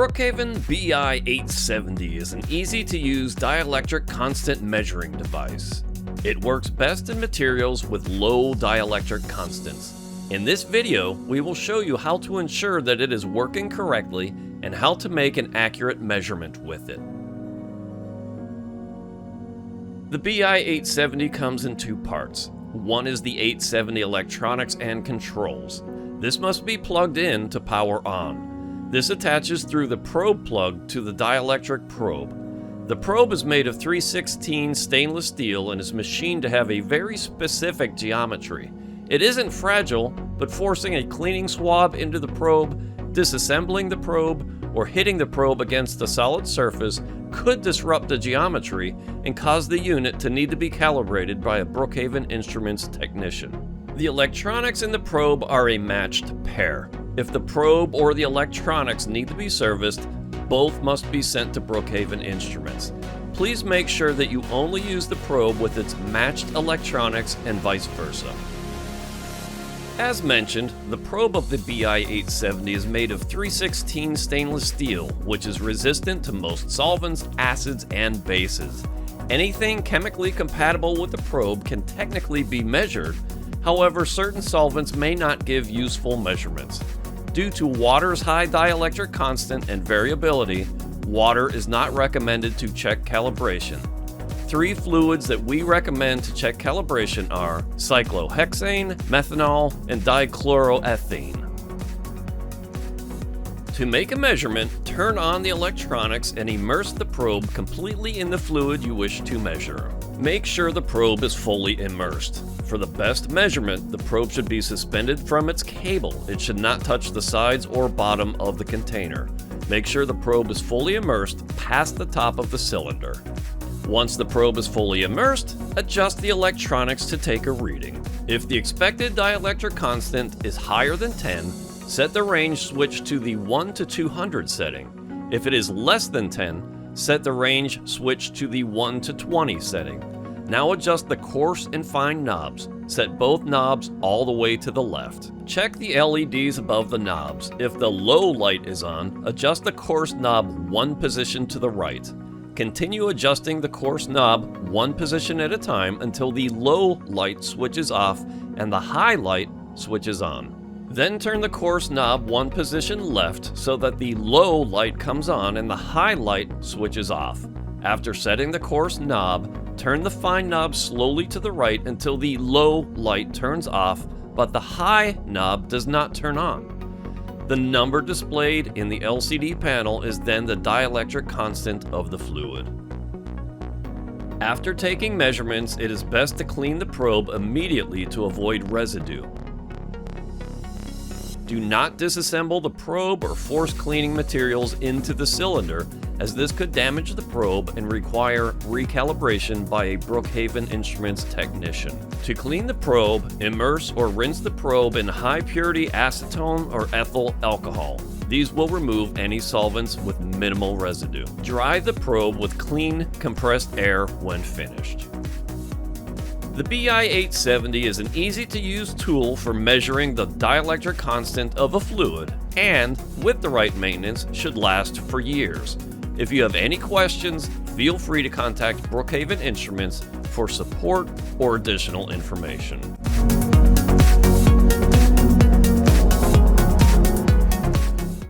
Brookhaven BI-870 is an easy-to-use dielectric constant measuring device. It works best in materials with low dielectric constants. In this video, we will show you how to ensure that it is working correctly and how to make an accurate measurement with it. The BI-870 comes in two parts. One is the 870 electronics and controls. This must be plugged in to power on. This attaches through the probe plug to the dielectric probe. The probe is made of 316 stainless steel and is machined to have a very specific geometry. It isn't fragile, but forcing a cleaning swab into the probe, disassembling the probe, or hitting the probe against a solid surface could disrupt the geometry and cause the unit to need to be calibrated by a Brookhaven Instruments technician. The electronics in the probe are a matched pair. If the probe or the electronics need to be serviced, both must be sent to Brookhaven Instruments. Please make sure that you only use the probe with its matched electronics and vice versa. As mentioned, the probe of the BI-870 is made of 316 stainless steel, which is resistant to most solvents, acids, and bases. Anything chemically compatible with the probe can technically be measured. However, certain solvents may not give useful measurements. Due to water's high dielectric constant and variability, water is not recommended to check calibration. Three fluids that we recommend to check calibration are cyclohexane, methanol, and dichloroethane. To make a measurement, turn on the electronics and immerse the probe completely in the fluid you wish to measure. Make sure the probe is fully immersed. For the best measurement, the probe should be suspended from its cable. It should not touch the sides or bottom of the container. Make sure the probe is fully immersed past the top of the cylinder. Once the probe is fully immersed, adjust the electronics to take a reading. If the expected dielectric constant is higher than 10, set the range switch to the 1 to 200 setting. If it is less than 10, set the range switch to the 1 to 20 setting. Now adjust the coarse and fine knobs. Set both knobs all the way to the left. Check the LEDs above the knobs. If the low light is on, adjust the coarse knob one position to the right. Continue adjusting the coarse knob one position at a time until the low light switches off and the high light switches on. Then turn the coarse knob one position left so that the low light comes on and the high light switches off. After setting the coarse knob, turn the fine knob slowly to the right until the low light turns off, but the high knob does not turn on. The number displayed in the LCD panel is then the dielectric constant of the fluid. After taking measurements, it is best to clean the probe immediately to avoid residue. Do not disassemble the probe or force cleaning materials into the cylinder, as this could damage the probe and require recalibration by a Brookhaven Instruments technician. To clean the probe, immerse or rinse the probe in high-purity acetone or ethyl alcohol. These will remove any solvents with minimal residue. Dry the probe with clean, compressed air when finished. The BI-870 is an easy-to-use tool for measuring the dielectric constant of a fluid and, with the right maintenance, should last for years. If you have any questions, feel free to contact Brookhaven Instruments for support or additional information.